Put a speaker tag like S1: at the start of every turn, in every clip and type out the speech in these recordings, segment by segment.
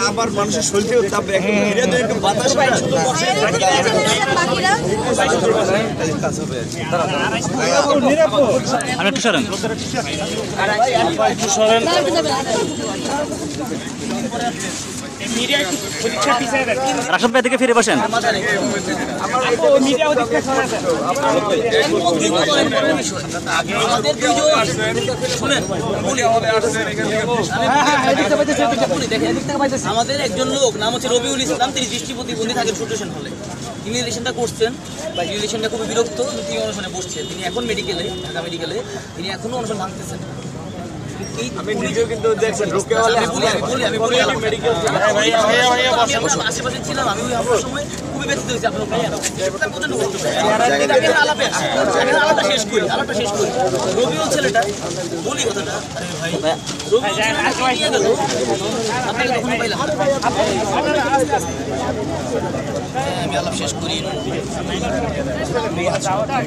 S1: আবার মানুষের শরীরেও চাপবে একটু ঘিরে দিয়ে একটু বাতাস হয় শুধু বসে
S2: আর একটু সরেন রাশেদ ভাই থেকে ফিরে বসেন।
S3: আমাদের একজন লোক নাম হচ্ছে রবিউল ইসলাম, তিনি দৃষ্টি প্রতিবন্ধী থাকেন সুদর্শন হলে। তিনি ইলেকশনটা করছেন বা ইলেকশনটা খুবই বিরক্ত, তিনি অনুষ্ঠানে বসছেন। তিনি এখন মেডিকেলে, ঢাকা মেডিকেলে তিনি এখনো অনুষ্ঠান ভাঙতেছেন।
S1: আমি নিজেও কিন্তু দেখছেন রোকে হলে
S3: আশেপাশে ছিলাম, আমি আমার সময় খুবই ব্যথিত হয়েছি। আপনার আলাদা শেষ করি রবিউল ছেলেটা বলি কথাটা ভাই, আমি আলাপ শেষ করি।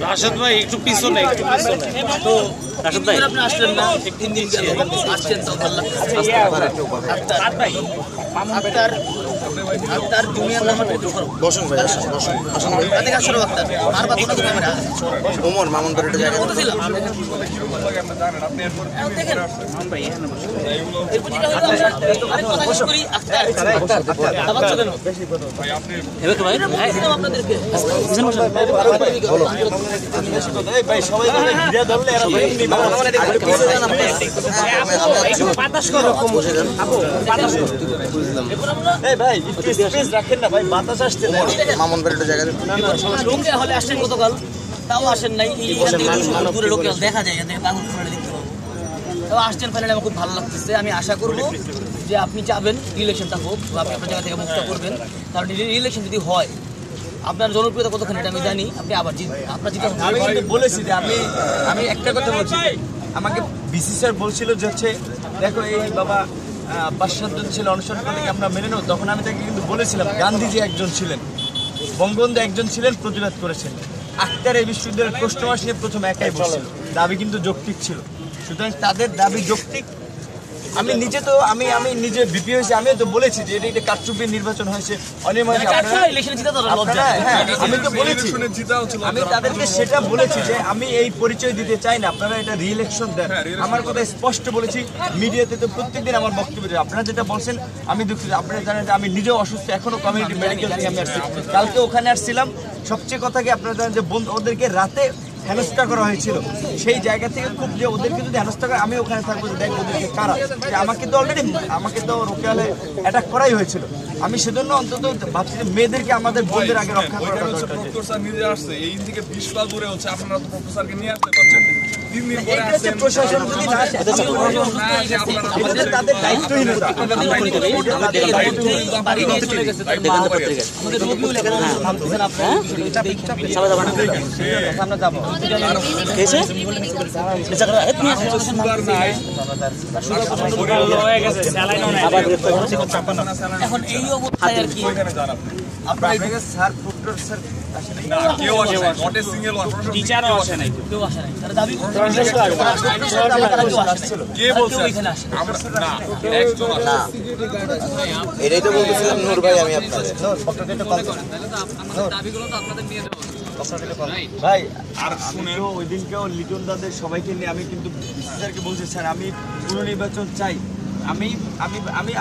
S2: রাশেদ ভাই একটু পিছনে
S3: তো রাশেদ ভাই আপনি আসলেন না, 3 দিন গেল আসছেন তো ভালো লাগছে। আক্তার জুনিয়র নাম
S1: বসুন ভাই বসুন আসুন ভাই ওমর মামুন করে একটা জায়গা রাখেন না ভাই, বাতাস আসছে মামুন করে একটা জায়গা
S3: লোকে হলে আসছেন গতকাল, তাও আসেন নাই। দূরে লোকে দেখা যায়, দেখতে পাবো। তাও আসছেন ফাইনালি, আমার খুব ভালো লাগতেছে। আমি আশা করবো যে আপনি চাবেন ইলেকশনটা হোক বা আপনি আপনার জায়গা থেকে মুক্ত করবেন, কারণ ইলেকশন যদি হয় আপনার জনপ্রিয়তা কতখানি এটা আমি জানি। আপনি আবার জিতবেন, আপনার জিতে
S1: আমি কিন্তু বলেছি যে আমি একটা কথা বলছি, আমাকে বিসি স্যার বলছিল যে হচ্ছে দেখো এই বাবা 5-7 জন ছিল অনুসরণ করলে কি আমরা মেনে নেব। তখন আমি তাকে কিন্তু বলেছিলাম গান্ধীজি একজন ছিলেন, বঙ্গবন্ধু একজন ছিলেন, প্রতিবাদ করেছেন। আক্তার এই বিশ্ববিদ্যালয়ের প্রশ্ন মাস নিয়ে প্রথম একাই বলছিল, দাবি কিন্তু যৌক্তিক ছিল। সুতরাং তাদের দাবি যৌক্তিক। আমি নিজে তো আমি নিজে বিপি হয়েছি, আমিও তো বলেছি যে এটা কারচুপি নির্বাচন হয়েছে, অনিয়ম হয়েছে। আমি তো বলেছি, আমি তাদেরকে সেটা বলেছি যে আমি এই পরিচয় দিতে চাই না, আপনারা এটা রি-ইলেকশন দেন। আমার কথা স্পষ্ট বলেছি, মিডিয়াতে তো প্রত্যেকদিন আমার বক্তব্য দেয়। আপনারা যেটা বলছেন আমি দুঃখিত। আপনারা জানেন যে আমি নিজেও অসুস্থ, এখনো কমিউনিটি মেডিকেল থেকে আমি আসছি, কালকে ওখানে আসছিলাম। সবচেয়ে কথা কি আপনারা জানেন যে ওদেরকে রাতে হেনস্থা করা হয়েছিল, সেই জায়গা থেকে খুব যে ওদেরকে যদি হেনস্থা করে আমি ওখানে থাকবো যে দেখ ওদেরকে কারা, আমাকে তো অলরেডি আমাকে তো রোকেয়ালে অ্যাটাক করাই হয়েছিল। আমি সেজন্য অন্তত ভাবছি যে মেয়েদেরকে আমাদের বোনদের আগে রক্ষা করা দরকার।
S4: প্রফেসর নিজে আসছে, এই থেকে 20 ক্লাস দূরে হচ্ছে, আপনারা তো প্রফেসরকে নিয়ে আসতে পারছেন। 3 দিন পরে আসছেন,
S1: প্রশাসন যদি না আসে তাদের দায়িত্বহীনতা।
S3: আমাদের রবিউল এখানে ভাবতেছেন আপনারা সামনে যাবো এখন এই অবস্থায় আর কি
S1: আপনার স্যার ফুটর স্যার
S4: কেউ আসে নাই, নট এ সিঙ্গেল ওয়ান
S2: টিচারও আসে নাই,
S3: কেউ আসে নাই। তারা দাবি করছে
S4: কে বলছে
S3: এখানে আসে
S4: না, একজন আসে।
S1: এটাই তো বলতেছিলাম নূর ভাই, আমি আপনাদের ভাই। আর শুনেন ওই দিনকেও লিটন দাদের সবাইকে নিয়ে আমি কিন্তু স্যারকে বলছি স্যার আমি পুনর্নির্বাচন চাই।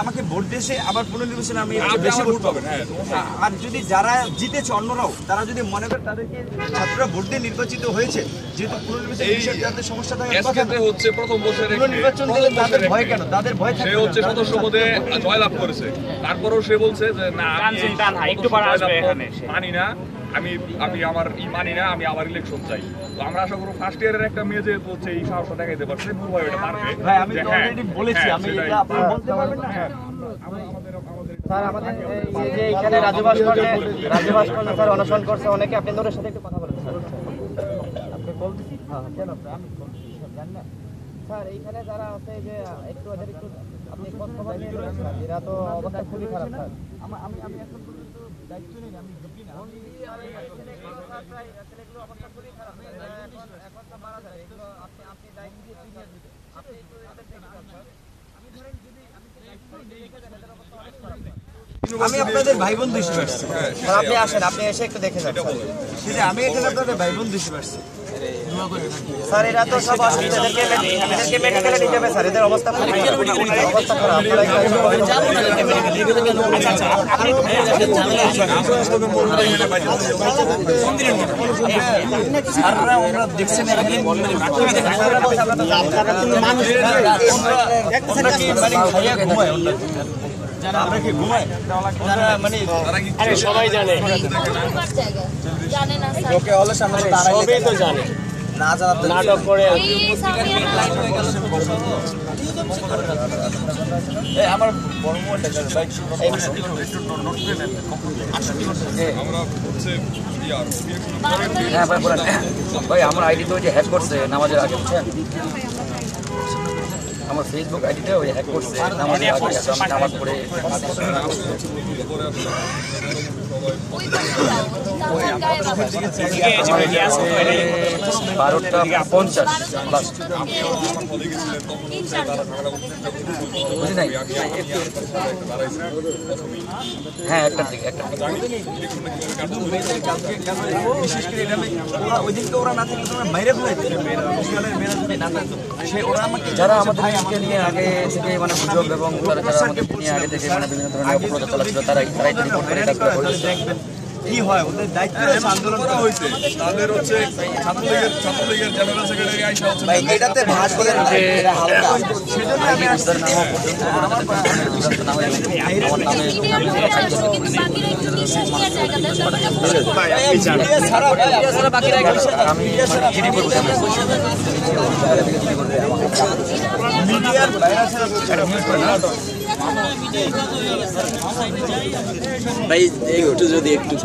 S1: আমাকে ভোট দিয়েছে, আবার পুনর্নির্বাচনে আমি বেশি ভোট পাবেন। আর যদি যারা জিতেছে অন্যরাও, তারা যদি মনে করে তাদেরকে ছাত্ররা ভোট দিয়ে নির্বাচিত হয়েছে, যেহেতু পুনর্নির্বাচন তাদের সমস্যা থাকে
S4: হচ্ছে প্রথম বছরে
S1: পুনর্নির্বাচন দিলে তাদের ভয় কেন? তাদের ভয় থাকে,
S4: সে হচ্ছে সদস্য পদে জয়লাভ করেছে, তারপরেও সে বলছে যে না
S2: একটু পরে আসবে এখানে,
S4: মানি না, আমি আমার মানি না, আমি আবার ইলেকশন চাই। তো আমরা আশা করব ফার্স্ট ইয়ারের একটা মেয়ে যে হচ্ছে এই সাহসটা দেখাইতে পারছে, নূর ভাই এটা পারবে।
S1: ভাই আমি তো অলরেডি বলেছি, আমি এটা আপনারা বলতে পারবেন না।
S5: স্যার আমাদের এই যে এখানে রাজু ভাস্কর্যে স্যার অনশন করছে অনেকে, আপনি নূরের সাথে একটু কথা বলেন স্যার। আপনি বলতে কেন আমি জানি না স্যার, এইখানে যারা আছে যে একটু ওদের একটু আপনি কথা বলেন, এরা তো অবস্থা খুবই খারাপ স্যার। আমি এখন পর্যন্ত দায়িত্ব নেই, আমি ঢুকি না। এগুলো অবস্থা খুবই খারাপ, এখন তো মারা যায় এগুলো। আপনি দায়িত্ব দিয়ে সিনিয়র দিবেন, আপনি একটু এদের দেখে আমি ধরেন যদি আমি দায়িত্ব নিয়ে রেখে দেন, এদের অবস্থা অনেক খারাপ।
S1: আমি আপনাদের ভাই বন্ধু হিসেবে আসছি।
S5: স্যার আপনি আসেন, আপনি এসে একটু দেখে যান স্যার।
S1: সেটা আমি এখানে আপনাদের ভাই বন্ধু হিসেবে আসছি।
S5: স্যার এরা তো সব এদেরকে মেডিকেলে নিতে হবে স্যার, এদের অবস্থা খুব খারাপ। অবস্থা খারাপ, আপনারা একটু
S3: যাবো না আপনি
S1: আপনারা ওরা দেখছেন এখানে আমরা কি ঘুমাই মানে
S5: সবাই জানে,
S6: জানে না স্যার।
S1: লোকে অলস আমরা
S5: সবই তো জানে,
S1: না জানাতে
S5: নাটক করে
S6: এই সামিয়া
S1: আমার বড় মোবাইলটা বাইক
S4: আমরা হচ্ছে
S7: হ্যাঁ ভাই বলেন ভাই আমার আইডি তো ওই যে হ্যাক করছে নামাজের আগে বুঝছেন আমার ফেসবুক আইডিটা ওই হ্যাক করছে নামাজের আগে এখন আমি নামাজ পড়ে
S6: ওই পাশে যাও।
S7: 12:50 লাস্ট বুঝি নাই হ্যাঁ একটার দিকে
S1: বিশেষ করে এটা আমি ওরা ওই দিনকে ওরা না থাকলে তোমরা বাইরে ফেলে দিতে মেয়েরা যদি না থাকতো সে ওরা আমাকে
S7: যারা আমাদেরকে নিয়ে আগে থেকে মানে গুজব এবং যারা আমাদের নিয়ে আগে থেকে মানে বিভিন্ন ধরনের অপপ্রচার চালাচ্ছিল তারাই রিপোর্ট করে কাজগুলো করেছে
S1: দেখবেন কি হয় ওদের দায়িত্ব রয়েছে আন্দোলন করা
S4: হয়েছে তাদের হচ্ছে ছাত্রলীগের জেনারেল সেক্রেটারি আইসা হচ্ছে
S1: ভাই এটাতে ভাঁজ বলে
S7: যে
S1: সেজন্য আমি আসছি
S6: মিডিয়ার চারশো কিন্তু বাকিরা একটু নিঃশ্বাস নেওয়ার জায়গা দেয় সবাই
S1: সারা সারা বাকিরা
S7: আমি জিডি করবো
S1: মিডিয়ার বাইরে ছাড়া
S7: ভাই একটু যদি একটু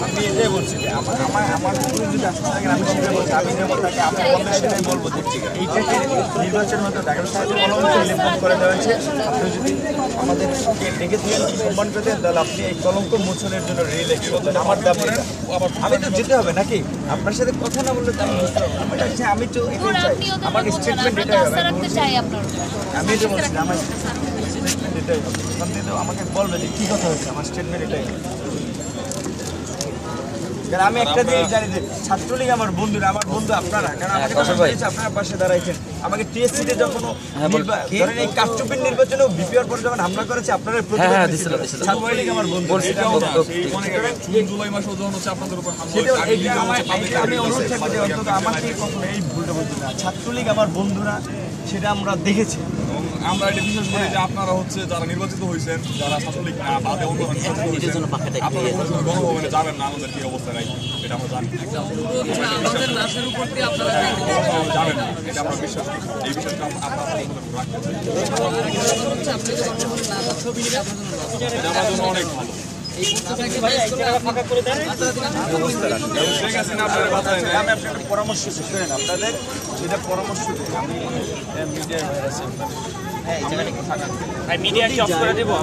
S1: আমি এটাই বলছি যে আমার উপরে যদি আসতে থাকেন আমি সেটাই বলছি আমি যেমন থাকি আমি সেটাই বলবো যে এইটাকে নির্বাচন হয়তো ঢাকার সাহায্যে কলমকে নির্মাণ করে দেওয়া হয়েছে আপনি যদি আমাদেরকে ডেকে দিয়ে সম্মান পেতে দেন তাহলে আপনি এই কলঙ্ক মোচনের জন্য রিইলেকশন দেন আমার দাবি এটা। আমি তো যেতে হবে নাকি আপনার সাথে কথা না বললে তো আমি বুঝতে পারবো না। আমি তো এটাই চাই
S6: আপনি ওদের
S1: আমার
S6: মতো বলছেন,
S1: স্টেটমেন্ট
S6: আমরা তো
S1: এটাই
S6: আস্থা
S1: হবে
S6: রাখতে চাই আপনার উপর।
S1: আমি এটা বলছি না, আমার স্টেটমেন্ট এটাই হবে আপনি তো আমাকে বলবেন যে কী কথা হয়েছে আমার স্টেটমেন্ট এটাই হবে। কারণ আমি একটা জিনিস জানি যে ছাত্রলীগ আমার বন্ধুরা আমার বন্ধু আপনারা কারণ আমাকে আপনারা পাশে দাঁড়াইছেন আমাকে টিএসসিতে যখন ধরেন এই কারচুপির নির্বাচনেও বিপিআর পর যখন হামলা করেছে আপনারা ছাত্রলীগ আমার বন্ধু
S4: জুলাই মাসে যখন হচ্ছে আপনাদের উপর হামলা
S1: সেটাও
S4: হয়েছে,
S1: এইটা আমি অনুরোধ থাকবো যে অন্তত আমাকে কখনো এই ভুলটা বলতে না ছাত্রলীগ আমার বন্ধুরা সেটা আমরা দেখেছি
S4: এবং আমরা এটা বিশেষ করি যে আপনারা হচ্ছে যারা নির্বাচিত হয়েছেন যারা ছাত্রলীগ না বাদে অন্য নির্বাচিত হয়েছেন আপনারা কোনো সময় গণভবনে যাবেন না আমাদের কি অবস্থা নাই এটা আমরা জানি যাবেন না এটা আমরা বিশ্বাস করি এই বিষয়টা আপনারা এটা আমার জন্য অনেক ভালো ঠিক আছে না আপনারা বাঁচায় না
S1: আমি আপনাদের পরামর্শ করেন আপনাদের যেটা পরামর্শ দিই আমি মিডিয়ার
S2: মিডিয়া কি অফ করে দেবো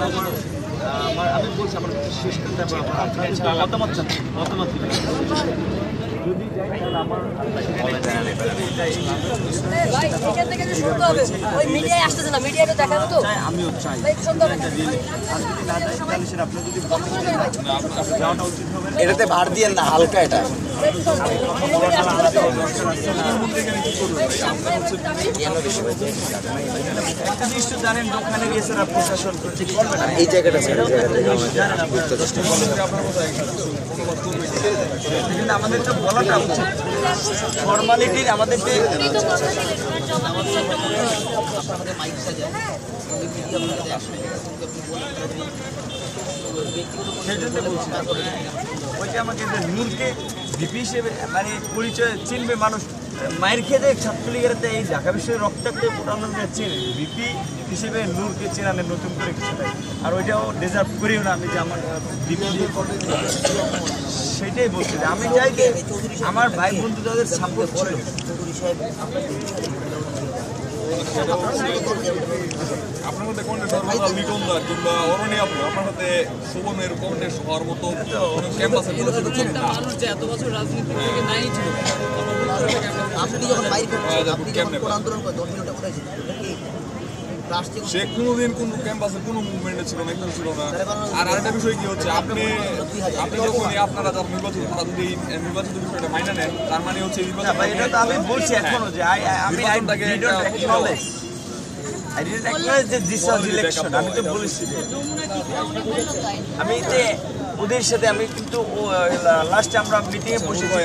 S1: আমি বলছি আমার শেষ করতে মতামত দিবেন যদি যাই তাহলে আমার
S8: ভাই এখান থেকে যে শুনতে হবে ওই মিডিয়ায় আসতেছে না মিডিয়াটা দেখাবো তো
S1: আমিও চাই
S8: ভাই শুনতে হবে
S1: আর যদি না যাই তাহলে সেটা আপনার যদি যাওয়াটা উচিত হবে না।
S7: এটাতে ভার দিয়ে না হালকা এটা
S1: একটা জিনিস তো জানেন ওখানে গিয়ে স্যার প্রশাসন ঠিক করবে না
S7: এই জায়গাটা
S1: কিন্তু আমাদের তো বলাটা উচিত ফর্মালিটির আমাদের যে
S6: উনি তো কথা দিলেন ওনার জবাব একটা মনে হয়।
S1: সেই জন্য বলছি ওইটা আমাকে যে নূরকে ভিপি হিসেবে মানে পরিচয় চিনবে মানুষ মায়ের খেয়ে দেয় ছাত্রলীগের এই ঢাকা বিশ্বের রক্তাক্ত প্রধানমন্ত্রী চেনে ভিপি হিসেবে নূরকে চেনালে নতুন করে কিছু নাই আর ওইটাও ডিজার্ভ করিও না আমি যে আমার ভিপি সেটাই বলছি যে আমি চাই যে আমার ভাই বন্ধু যাদের সাপোর্ট ছিল
S4: আপনার মধ্যে কোনটা সর্বদা লিটনদার কিংবা অরণি আপু আপনার সাথে শোভনের কন্টেস্ট হওয়ার মতো ক্যাম্পাসে কোনো কিছু চলে না কেমনে সে কোনোদিন কোনো ক্যাম্পাসে কোনো মুভমেন্টে ছিল না, কিছু ছিল না। আর আরেকটা বিষয় কি হচ্ছে, আপনি যখনই আপনারা যারা নির্বাচিত তারা যদি নির্বাচিত বিষয়টা মাইনে নেন, তার মানে হচ্ছে
S1: এটা তো আমি বলছি এখনো যে আমি I didn't acknowledge that this was election. আমি তো বলেছি আমি যে ওদের সাথে আমি কিন্তু লাস্টে আমরা মিটিংয়ে বসেছি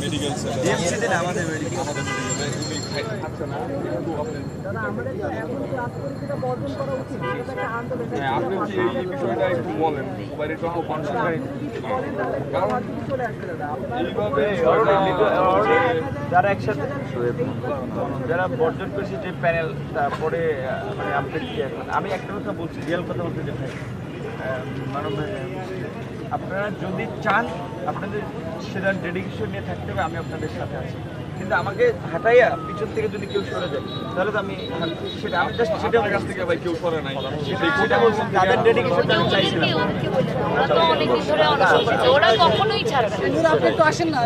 S4: মেডিকেল
S1: ডিএমসিতে না আমাদের মেডিকেল
S4: আপনি হচ্ছে এই বিষয়টা একটু বলেন, সবাই একটু আহ্বান করেন। কারণ এইভাবে
S1: যারা একসাথে যারা বর্জন করেছে যে প্যানেল, তারপরে মানে আপডেট কি এখন আমি একটা কথা বলছি, রিয়েল কথা বলতে যে ভাই মানব ভাই, আপনারা যদি চান আপনাদের সেটা ডেডিকেশন নিয়ে থাকতে হবে, আমি আপনাদের সাথে আছি। কিন্তু আমাকে হাঁটাইয়া পিছন থেকে যদি কেউ সরে যায় তাহলে তো আমি সেটা আমি জাস্ট সেটা
S4: কাছ থেকে ভাই কেউ করে নাই,
S1: সেটা বলছি তাদের ডেডিকেশনটা আমি চাইছিলাম।
S6: ওরা তো অনেকদিন ধরে অনশন করছে, ওরা কখনোই ছাড়বে না।
S8: আপনি একটু আসেন না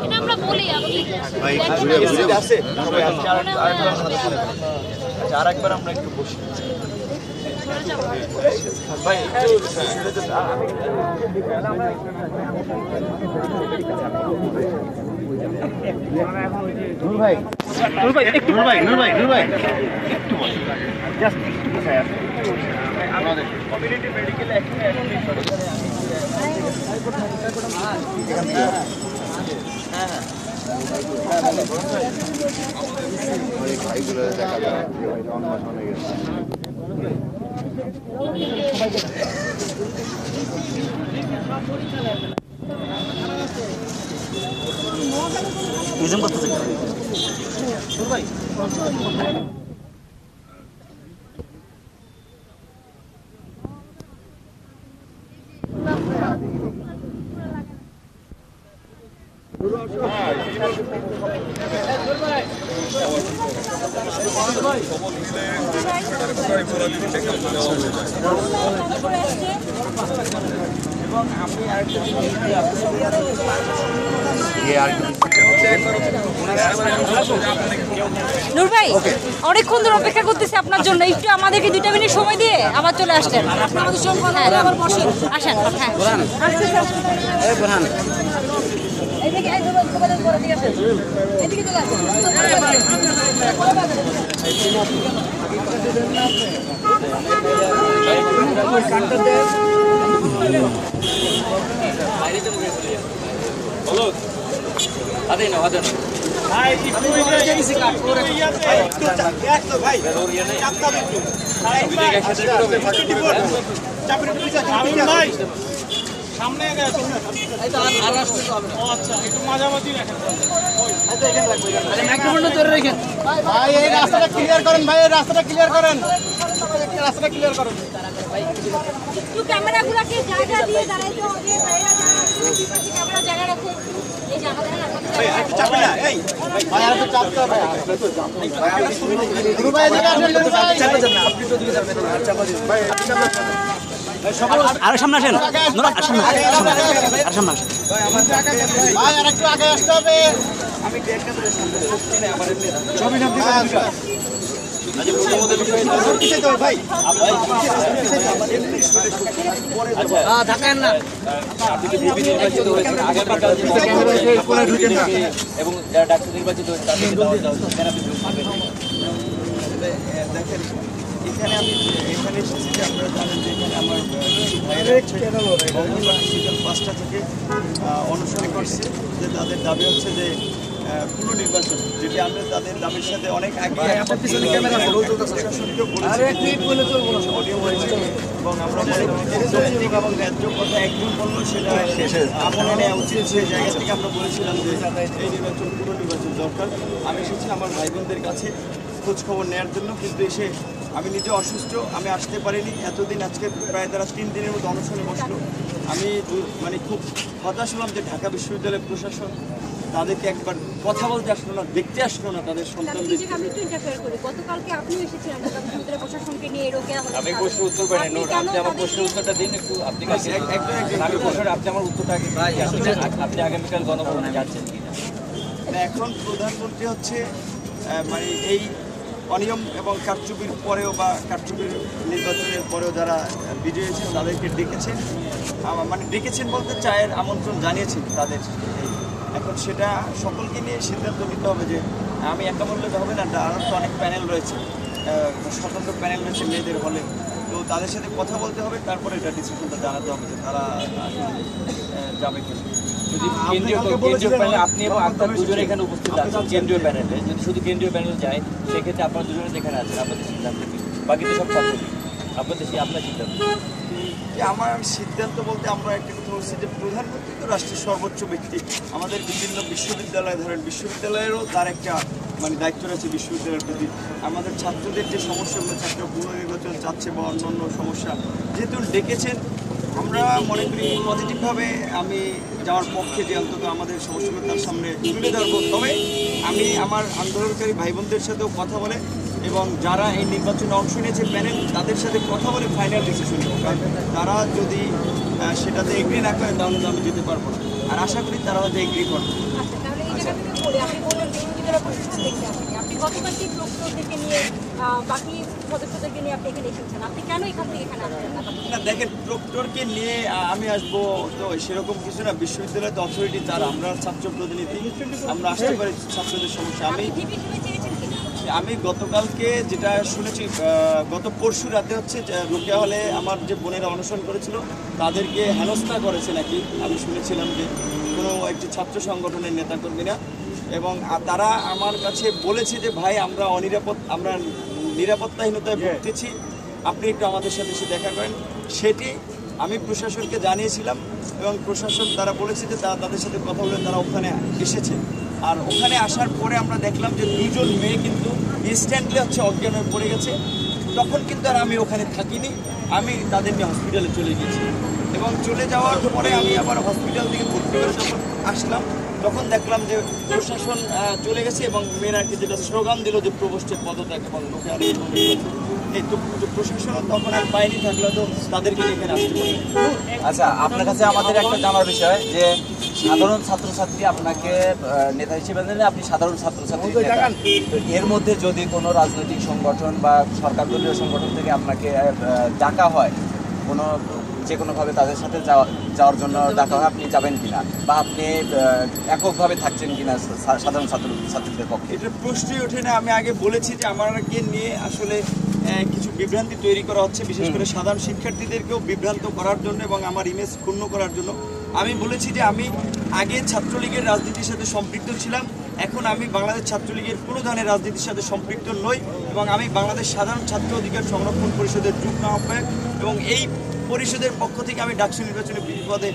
S6: এটা আমরা বলি, আপনি
S1: আছে আচ্ছা আর একবার আমরা একটু বসি ভাই আমাদের কমিউনিটি মেডিকেলে
S9: ভাইগুলো দেখা যায় অন্বেষণ হয়ে গেছে।
S8: নূর ভাই অনেকক্ষণ ধরে অপেক্ষা করতেছি আপনার জন্য, একটু আমাদেরকে 2 মিনিট সময় দিয়ে আবার চলে আসলেন। আপনি আমাদের সঙ্গে কথা বলে আবার বসেন, আসেন। হ্যাঁ এদিকে আসেন, এদিকে চলে আসেন।
S5: সামনে আচ্ছা একটু মাঝামাঝি রাখেন ভাই, এই রাস্তাটা ক্লিয়ার করেন ভাই, এই রাস্তাটা ক্লিয়ার করেন, রাস্তাটা ক্লিয়ার করেন।
S8: একটু ক্যামেরাগুলোকে জায়গা দিয়ে দাঁড়াইতে হবে, ভাইরা ক্যামেরা জায়গা রাখুন। এই জায়গা দেখেন
S1: ভাই একটু চাপে না, এই
S5: ভাই আর একটু চাপতে হবে। গুরু ভাই এদিকে আসেন, গুরু ভাই
S1: চাপে যান না, আপনি তো দিকে যাবেন আর চাপা দিন ভাই,
S3: আর সামনে আসেন, আর সামনে আসেন
S5: ভাই আর একটু আগে আসতে হবে।
S1: আমি দেখতে তো সামনে সত্যি না আমার এমনি
S5: ছবি নাম দিতে ভাই
S3: থাকেন না এবং যারা ডাক্তার নির্বাচিত হয়েছে
S1: দেখেন এখানে আমি এখানে এসেছি যে আপনারা জানেন যে এখানে আমার বিকাল 5টা থেকে অনুসরণ করছে যে তাদের দাবি হচ্ছে যে পুনর্নির্বাচন, যেটি আমরা তাদের দাবির সাথে অনেক আগে প্রশাসনকেও বলেছি এবং আমরা যৌক্তিক এবং ন্যায্য কথা একজন বলল সেটা আমলে নেওয়া উচিত। সেই জায়গা থেকে আমরা বলেছিলাম যে এই নির্বাচন পুনর্নির্বাচন দরকার। আমি এসেছি আমার ভাই বোনদের কাছে খোঁজ খবর নেওয়ার জন্য, কিন্তু এসে আমি নিজে অসুস্থ, আমি আসতে পারিনি এতদিন। আজকে প্রায় তারা 3 দিনের মতো অনশনে বসলো। আমি মানে খুব হতাশ হলাম যে ঢাকা বিশ্ববিদ্যালয়ের প্রশাসন তাদেরকে একবার কথা বলতে আসলো না, দেখতে আসলো না তাদের সন্তানদের।
S8: আমি একটু ইন্টারফেয়ার করি, গতকালকে আপনিও এসেছিলেন ঢাকা বিশ্ববিদ্যালয় প্রশাসনকে নিয়ে রোকেয়া হলে
S7: আমি প্রশ্নের উত্তর পাই না, আপনি আমার প্রশ্নের উত্তরটা দিন একটু। আপনি আমি প্রশ্নের আপনি আমার উত্তরটা আগে আপনি আগামীকাল গণভবনে যাচ্ছেন কিনা?
S1: এখন প্রধানমন্ত্রী হচ্ছে মানে এই অনিয়ম এবং কারচুপির পরেও বা কারচুপির নির্বাচনের পরেও যারা বিজয়ী হয়েছেন তাদেরকে ডেকেছেন, মানে ডেকেছেন বলতে চায়ের আমন্ত্রণ জানিয়েছেন তাদের। এখন সেটা সকলকে নিয়ে সিদ্ধান্ত নিতে হবে যে আমি একা বললে তো হবে না, আরও তো অনেক প্যানেল রয়েছে, স্বতন্ত্র প্যানেল রয়েছে মেয়েদের হলে, তো তাদের সাথে কথা বলতে হবে, তারপরে এটা ডিসিশনটা জানাতে হবে যে তারা যাবে কিনা।
S7: যদি কেন্দ্রীয় প্যানেল আপনি এবং আপনার দুজনে এখানে উপস্থিত আছেন কেন্দ্রীয় প্যানেলে, যদি শুধু কেন্দ্রীয় প্যানেল যায় সেক্ষেত্রে আপনার দুজনে যেখানে আছেন আপনাদের সিদ্ধান্ত কি? বাকি তো সব ছাত্রলীগ, আপনাদের আপনার সিদ্ধান্ত।
S1: আমার সিদ্ধান্ত বলতে আমরা একটা কথা বলছি যে প্রধানমন্ত্রী তো রাষ্ট্রের সর্বোচ্চ ব্যক্তি, আমাদের বিভিন্ন বিশ্ববিদ্যালয় ধরেন বিশ্ববিদ্যালয়েরও তার একটা মানে দায়িত্ব রয়েছে বিশ্ববিদ্যালয়ের প্রতি। আমাদের ছাত্রদের যে সমস্যাগুলো, ছাত্র পুনর্নির্বাচন চাচ্ছে বা অন্যান্য সমস্যা যেহেতু ডেকেছেন, আমরা মনে করি পজিটিভভাবে আমি যাওয়ার পক্ষে যে অন্তত আমাদের সমস্যাগুলো তার সামনে তুলে ধরবো। তবে আমি আমার আন্দোলনকারী ভাই বোনদের সাথেও কথা বলে এবং যারা এই নির্বাচনে অংশ নিয়েছে প্যানেল তাদের সাথে কথা বলে ফাইনাল ডিসিশন নেব, কারণ তারা যদি সেটাতে এগ্রি না করে তাহলে তো আমি যেতে পারবো না, আর আশা করি তারা হয়তো এগ্রি করবে।
S8: আচ্ছা, তাহলে এই জায়গা থেকে বলি, আপনি বললেন বিশ্ববিদ্যালয় প্রশাসন দেখতে আসেনি, আপনি গতকালকে প্রক্টর থেকে নিয়ে বাকি সদস্যদেরকে নিয়ে আপনি এখানে এসেছেন, আপনি কেন এখান থেকে এখানে আসলেন
S1: না? দেখেন, প্রক্টরকে নিয়ে আমি আসবো তো সেরকম কিছু না, বিশ্ববিদ্যালয়ের অথরিটি তারা, আমরা ছাত্র প্রতিনিধি, আমরা আসতে পারি ছাত্রদের সমস্যা। আমি গতকালকে যেটা শুনেছি, গত পরশু রাতে হচ্ছে রোকেয়া হলে আমার যে বোনেরা অনশন করেছিল তাদেরকে হেনস্থা করেছে নাকি, আমি শুনেছিলাম যে কোনো একটি ছাত্র সংগঠনের নেতাকর্মীরা, এবং তারা আমার কাছে বলেছে যে ভাই আমরা আমরা নিরাপত্তাহীনতায় ভুগতেছি, আপনি একটু আমাদের সাথে এসে দেখা করেন। সেটি আমি প্রশাসনকে জানিয়েছিলাম এবং প্রশাসন তারা বলেছে যে তারা তাদের সাথে কথা বলে তারা ওখানে এসেছে। আর ওখানে আসার পরে আমরা দেখলাম যে দুজন মেয়ে কিন্তু ইনস্ট্যান্টলি হচ্ছে অজ্ঞান হয়ে পড়ে গেছে। তখন কিন্তু আর আমি ওখানে থাকিনি, আমি তাদের নিয়ে হসপিটালে চলে গেছি এবং চলে যাওয়ার পরে আমি আবার হসপিটাল থেকে ভর্তি করে যখন আসলাম তখন দেখলাম যে প্রশাসন চলে গেছে এবং মেয়েরা যেটা স্লোগান দিল যে প্রবোস্টের পদত্যাগ এবং লোকে এই তো প্রশাসনও তখন আর পায়নি, থাকলে তো তাদেরকে এখানে আসতে পারে।
S7: আচ্ছা, আপনার কাছে আমাদের একটা জানার বিষয় যে সাধারণ ছাত্রছাত্রী আপনাকে নেতা হিসেবে নিলে আপনি সাধারণ ছাত্রছাত্রী, এর মধ্যে যদি কোনো রাজনৈতিক সংগঠন বা সরকার দলীয় সংগঠন থেকে আপনাকে ডাকা হয়, যে কোনোভাবে তাদের সাথে যাওয়ার জন্য ডাকা হয়, আপনি যাবেন কিনা বা আপনি এককভাবে থাকছেন কিনা সাধারণ ছাত্রীদের পক্ষে?
S1: এটা প্রশ্নই ওঠে না। আমি আগে বলেছি যে আমাকে নিয়ে আসলে কিছু বিভ্রান্তি তৈরি করা হচ্ছে, বিশেষ করে সাধারণ শিক্ষার্থীদেরকেও বিভ্রান্ত করার জন্য এবং আমার ইমেজ ক্ষুণ্ণ করার জন্য। আমি বলেছি যে আমি আগে ছাত্রলীগের রাজনীতির সাথে সম্পৃক্ত ছিলাম, এখন আমি বাংলাদেশ ছাত্রলীগের কোনো ধরনের রাজনীতির সাথে সম্পৃক্ত নই এবং আমি বাংলাদেশ সাধারণ ছাত্র অধিকার সংরক্ষণ পরিষদের যুগ্ম আহ্বায়ক এবং এই পরিষদের পক্ষ থেকে আমি ডাকসু নির্বাচনে পদে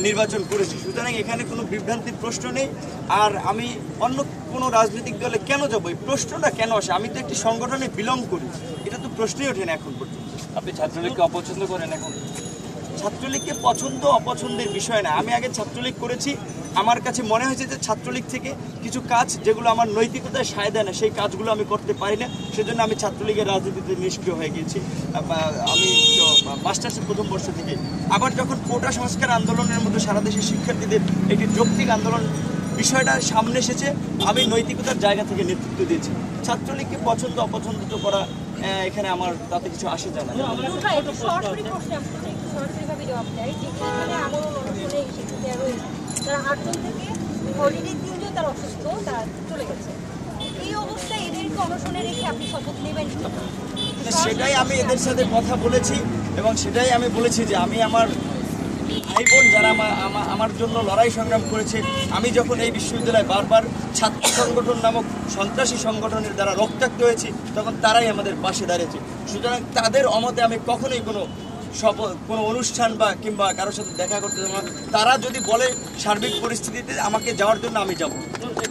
S1: নির্বাচন করেছি। সুতরাং এখানে কোনো বিভ্রান্তির প্রশ্ন নেই। আর আমি অন্য কোনো রাজনৈতিক দলে কেন যাবো, এই প্রশ্নটা কেন আসে? আমি তো একটি সংগঠনে বিলং করি, এটা তো প্রশ্নই ওঠে না এখন পর্যন্ত।
S7: আপনি ছাত্রলীগকে অপছন্দ করেন? এখন
S1: ছাত্রলীগকে পছন্দ অপছন্দের বিষয় না, আমি আগে ছাত্রলীগ করেছি, আমার কাছে মনে হয়েছে যে ছাত্রলীগ থেকে কিছু কাজ যেগুলো আমার নৈতিকতায় সায় দেয় না সেই কাজগুলো আমি করতে পারি না, সেজন্য আমি ছাত্রলীগের রাজনীতিতে নিষ্ক্রিয় হয়ে গিয়েছি। আমি মাস্টার্সের প্রথম বর্ষ থেকে আবার যখন কোটা সংস্কার আন্দোলনের মধ্যে সারা দেশের শিক্ষার্থীদের একটি যৌক্তিক আন্দোলন বিষয়টা সামনে এসেছে, আমি নৈতিকতার জায়গা থেকে নেতৃত্ব দিয়েছি। ছাত্রলীগকে পছন্দ অপছন্দ করা এখানে আমার তাতে কিছু আসে যায় না।
S8: সরাসরি প্রশ্নে সরাসরিভাবে জবাব দেয় যে এখানে আমরণ অনশনে শিক্ষার্থীরা রয়েছে, তারা 8 জন থেকে হলিডে 3 জন তারা অসুস্থ, তারা চলে গেছে। এই অবস্থায় এদেরকে অনশনে রেখে আপনি শপথ নেবেন?
S1: সেটাই আমি এদের সাথে কথা বলেছি এবং সেটাই আমি বলেছি যে আমি আমার ভাই বোন যারা আমার জন্য লড়াই সংগ্রাম করেছে, আমি যখন এই বিশ্ববিদ্যালয়ে বারবার ছাত্র সংগঠন নামক সন্ত্রাসী সংগঠনের দ্বারা রক্তাক্ত হয়েছি তখন তারাই আমাদের পাশে দাঁড়িয়েছে। সুতরাং তাদের অমতে আমি কখনোই কোনো অনুষ্ঠান বা কিংবা কারোর সাথে দেখা করতে যাব না। তারা যদি বলে সার্বিক পরিস্থিতিতে আমাকে যাওয়ার জন্য আমি যাব,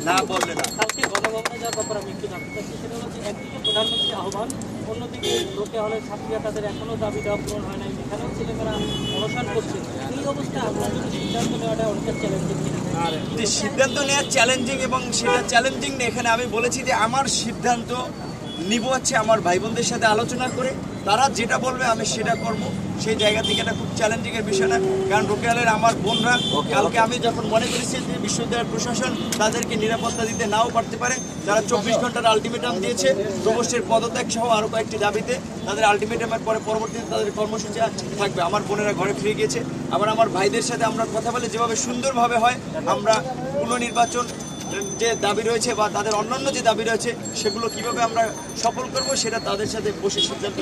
S1: না বললে না।
S3: কালকে গণভবনে যাওয়ার ব্যাপারে আমি একটু জানতে চাচ্ছি, সেটা হচ্ছে একদিকে প্রধানমন্ত্রী আহ্বান, অন্যদিকে লোকে হলে ছাত্রীরা তাদের এখনও দাবি দেওয়া পূরণ হয় নাই, এখানেও ছেলেমেয়েরা অনশন করছে। এই
S1: যে সিদ্ধান্ত নেওয়া চ্যালেঞ্জিং এবং সেটা চ্যালেঞ্জিং না, এখানে আমি বলেছি যে আমার সিদ্ধান্ত নিব হচ্ছে আমার ভাই বোনদের সাথে আলোচনা করে, তারা যেটা বলবে আমি সেটা করব। সেই জায়গা থেকে এটা খুব চ্যালেঞ্জিংয়ের বিষয় না, কারণ রোকেয়ালের আমার বোনরা কালকে আমি যখন মনে করেছি যে বিশ্ববিদ্যালয়ের প্রশাসন তাদেরকে নিরাপত্তা দিতে নাও পারতে পারে, যারা 24 ঘন্টার আলটিমেটাম দিয়েছে প্রবোস্টের পদত্যাগ সহ আরও কয়েকটি দাবিতে, তাদের আলটিমেটামের পরে পরবর্তীতে তাদের কর্মসূচি থাকবে। আমার বোনেরা ঘরে ফিরে গিয়েছে। আবার আমার ভাইদের সাথে আমরা কথা বলে যেভাবে সুন্দরভাবে হয়, আমরা পুনর্নির্বাচন যে দাবি রয়েছে বা তাদের অন্যান্য যে দাবি রয়েছে সেগুলো কিভাবে আমরা সফল করব সেটা তাদের সাথে বসে সিদ্ধান্ত